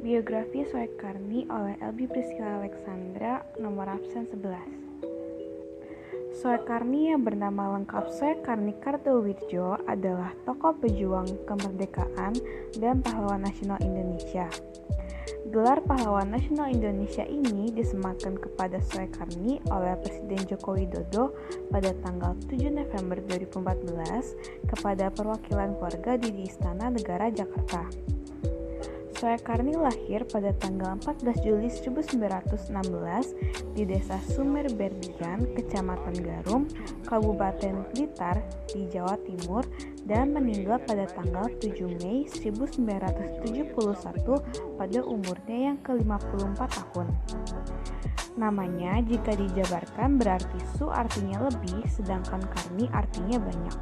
Biografi Soekarni oleh Elby Priscilla Alexandra, nomor absen 11. Soekarni yang bernama lengkap Soekarni Kartowidjo adalah tokoh pejuang kemerdekaan dan pahlawan nasional Indonesia. Gelar pahlawan nasional Indonesia ini disematkan kepada Soekarni oleh Presiden Joko Widodo pada tanggal 7 November 2014 kepada perwakilan keluarga di Istana Negara Jakarta. Soekarni lahir pada tanggal 14 Juli 1916 di Desa Sumerberdian, Kecamatan Garum, Kabupaten Blitar di Jawa Timur dan meninggal pada tanggal 7 Mei 1971 pada umurnya yang ke-54 tahun. Namanya jika dijabarkan berarti Su artinya lebih, sedangkan Karni artinya banyak.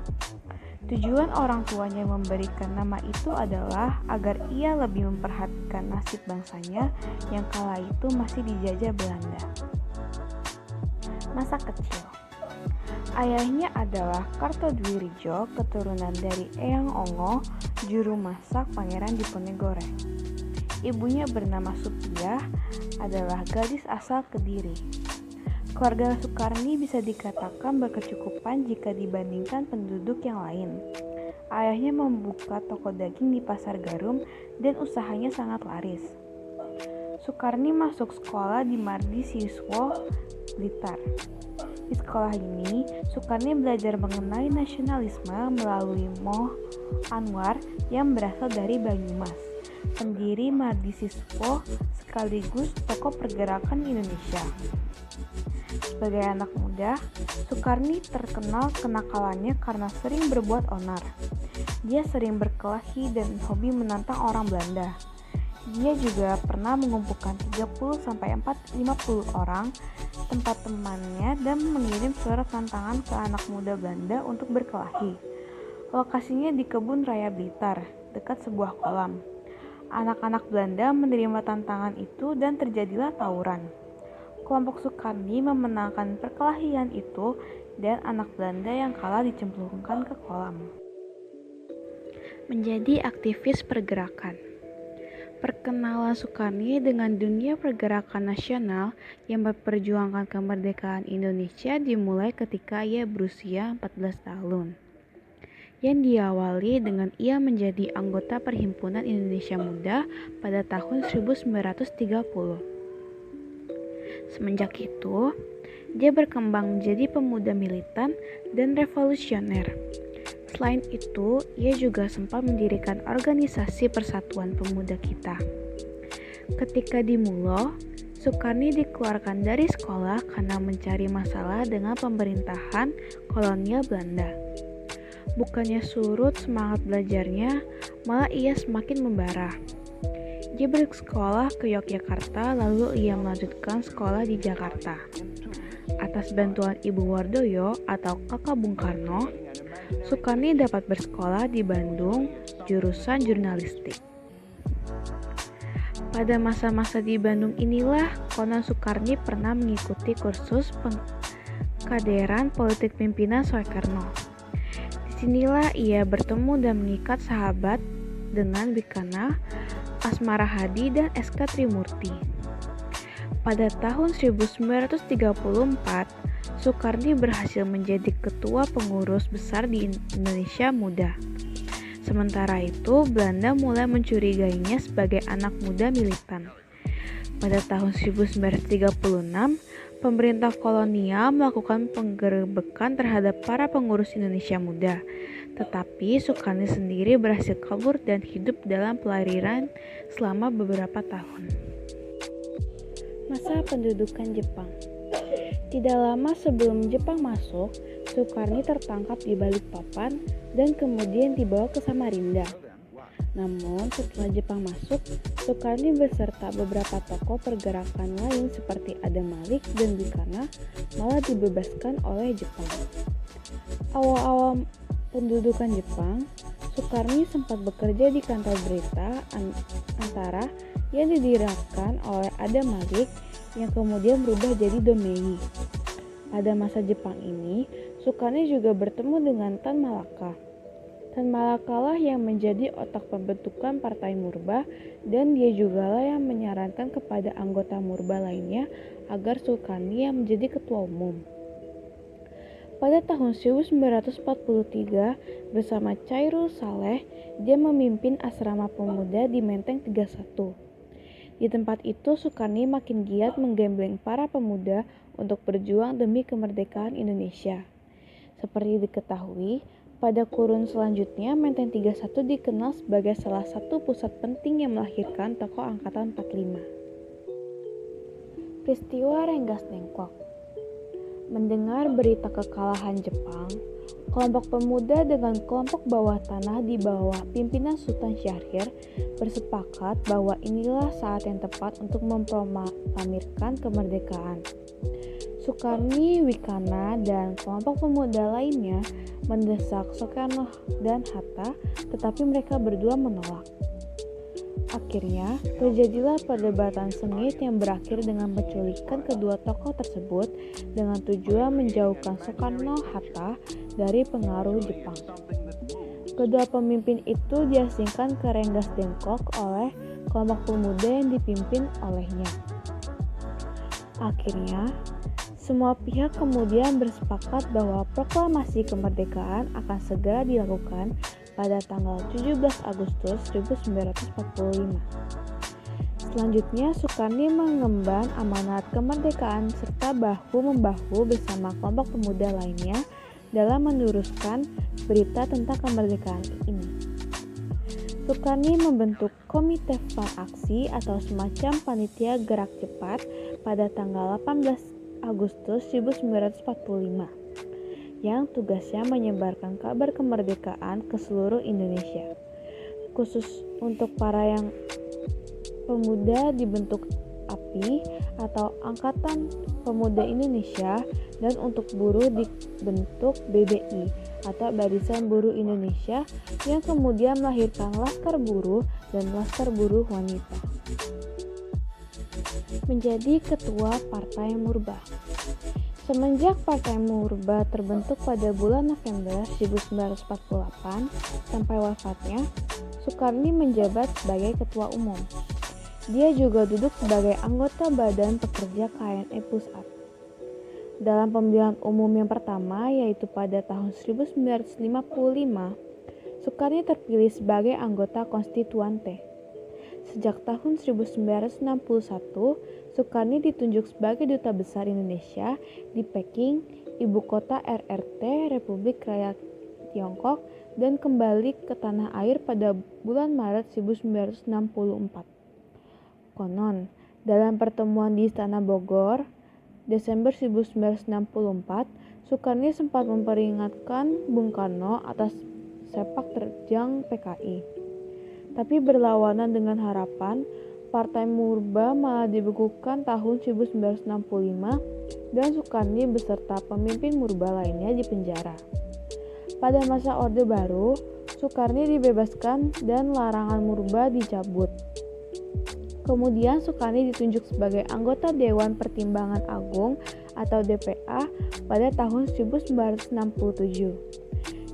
Tujuan orang tuanya memberikan nama itu adalah agar ia lebih memperhatikan nasib bangsanya yang kala itu masih dijajah Belanda. Masa kecil. Ayahnya adalah Kartodwiridjo, keturunan dari Eyang Ongo, juru masak Pangeran Diponegoro. Ibunya bernama Supiah, adalah gadis asal Kediri. Keluarga Soekarni bisa dikatakan berkecukupan jika dibandingkan penduduk yang lain. Ayahnya membuka toko daging di Pasar Garum dan usahanya sangat laris. Soekarni masuk sekolah di Mardi Siswo, Blitar. Di sekolah ini, Soekarni belajar mengenai nasionalisme melalui Moh Anwar yang berasal dari Banyumas, pendiri Mardi Siswo sekaligus tokoh pergerakan Indonesia. Sebagai anak muda, Soekarni terkenal kenakalannya karena sering berbuat onar. Dia sering berkelahi dan hobi menantang orang Belanda. Dia juga pernah mengumpulkan 30-50 orang tempat temannya dan mengirim surat tantangan ke anak muda Belanda untuk berkelahi. Lokasinya di Kebun Raya Blitar, dekat sebuah kolam. Anak-anak Belanda menerima tantangan itu dan terjadilah tawuran. Kelompok Soekarni memenangkan perkelahian itu dan anak Belanda yang kalah dicemplungkan ke kolam. Menjadi aktivis pergerakan. Perkenalan Soekarni dengan dunia pergerakan nasional yang memperjuangkan kemerdekaan Indonesia dimulai ketika ia berusia 14 tahun. Yang diawali dengan ia menjadi anggota Perhimpunan Indonesia Muda pada tahun 1930. Semenjak itu, dia berkembang menjadi pemuda militan dan revolusioner. Selain itu, ia juga sempat mendirikan organisasi Persatuan Pemuda Kita. Ketika di Mulo, Soekarni dikeluarkan dari sekolah karena mencari masalah dengan pemerintahan kolonial Belanda. Bukannya surut semangat belajarnya, malah ia semakin membara. Dia bersekolah ke Yogyakarta, lalu ia melanjutkan sekolah di Jakarta. Atas bantuan Ibu Wardoyo atau Kakak Bung Karno, Soekarni dapat bersekolah di Bandung, jurusan jurnalistik. Pada masa-masa di Bandung inilah konon Soekarni pernah mengikuti kursus pengkaderan politik pimpinan Soekarno. Disinilah ia bertemu dan mengikat sahabat dengan Bikana, Asmara Hadi dan S.K. Trimurti. Pada tahun 1934, Soekarni berhasil menjadi ketua pengurus besar di Indonesia Muda. Sementara itu, Belanda mulai mencurigainya sebagai anak muda militan. Pada tahun 1936, pemerintah kolonial melakukan penggerebekan terhadap para pengurus Indonesia Muda. Tetapi Soekarni sendiri berhasil kabur dan hidup dalam pelarian selama beberapa tahun. Masa pendudukan Jepang. Tidak lama sebelum Jepang masuk, Soekarni tertangkap di Balikpapan dan kemudian dibawa ke Samarinda. Namun setelah Jepang masuk, Soekarni beserta beberapa tokoh pergerakan lain seperti Adam Malik dan Bikana malah dibebaskan oleh Jepang. Awal-awal pendudukan Jepang, Soekarni sempat bekerja di kantor berita Antara yang didirikan oleh Adam Malik yang kemudian berubah jadi Domei. Pada masa Jepang ini, Soekarni juga bertemu dengan Tan Malaka. Tan Malakalah yang menjadi otak pembentukan Partai Murba dan dia jugalah yang menyarankan kepada anggota Murba lainnya agar Sukarni yang menjadi ketua umum. Pada tahun 1943 bersama Chairul Saleh, dia memimpin asrama pemuda di Menteng 31. Di tempat itu Sukarni makin giat menggembleng para pemuda untuk berjuang demi kemerdekaan Indonesia. Seperti diketahui, pada kurun selanjutnya Menteng 31 dikenal sebagai salah satu pusat penting yang melahirkan tokoh angkatan 45. Peristiwa Rengas Dengklok. Mendengar berita kekalahan Jepang, kelompok pemuda dengan kelompok bawah tanah di bawah pimpinan Sultan Syahrir bersepakat bahwa inilah saat yang tepat untuk memproklamirkan kemerdekaan. Sukarni, Wikana, dan kelompok pemuda lainnya mendesak Soekarno dan Hatta, tetapi mereka berdua menolak. Akhirnya, terjadilah perdebatan sengit yang berakhir dengan penculikan kedua tokoh tersebut dengan tujuan menjauhkan Soekarno-Hatta dari pengaruh Jepang. Kedua pemimpin itu diasingkan ke Rengas Dengklok oleh kelompok pemuda yang dipimpin olehnya. Akhirnya, semua pihak kemudian bersepakat bahwa proklamasi kemerdekaan akan segera dilakukan pada tanggal 17 Agustus 1945. Selanjutnya, Sukarni mengemban amanat kemerdekaan serta bahu-membahu bersama kelompok pemuda lainnya dalam meneruskan berita tentang kemerdekaan ini. Sukarni membentuk Komite Praksi atau semacam panitia gerak cepat pada tanggal 18 Agustus 1945 yang tugasnya menyebarkan kabar kemerdekaan ke seluruh Indonesia. Khusus untuk para yang pemuda dibentuk API atau Angkatan Pemuda Indonesia dan untuk buruh dibentuk BBI atau Barisan Buruh Indonesia yang kemudian melahirkan Laskar Buruh dan Laskar Buruh Wanita. Menjadi ketua Partai Murba. Semenjak Partai Murba terbentuk pada bulan November 1948 sampai wafatnya, Sukarni menjabat sebagai ketua umum. Dia juga duduk sebagai anggota Badan Pekerja KNI Pusat. Dalam pemilihan umum yang pertama, yaitu pada tahun 1955, Sukarni terpilih sebagai anggota konstituante. Sejak tahun 1961, Sukarni ditunjuk sebagai Duta Besar Indonesia di Peking, ibu kota RRT Republik Rakyat Tiongkok, dan kembali ke tanah air pada bulan Maret 1964. Konon, dalam pertemuan di Istana Bogor, Desember 1964, Sukarni sempat memperingatkan Bung Karno atas sepak terjang PKI. Tapi berlawanan dengan harapan, Partai Murba malah dibekukan tahun 1965 dan Sukarni beserta pemimpin Murba lainnya dipenjara. Pada masa Orde Baru, Sukarni dibebaskan dan larangan Murba dicabut. Kemudian Sukarni ditunjuk sebagai anggota Dewan Pertimbangan Agung atau DPA pada tahun 1967,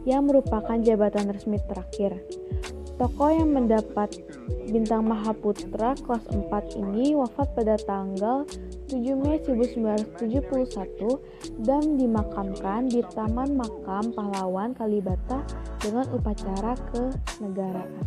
yang merupakan jabatan resmi terakhir. Tokoh yang mendapat bintang Mahaputra kelas 4 ini wafat pada tanggal 7 Mei 1971 dan dimakamkan di Taman Makam Pahlawan Kalibata dengan upacara kenegaraan.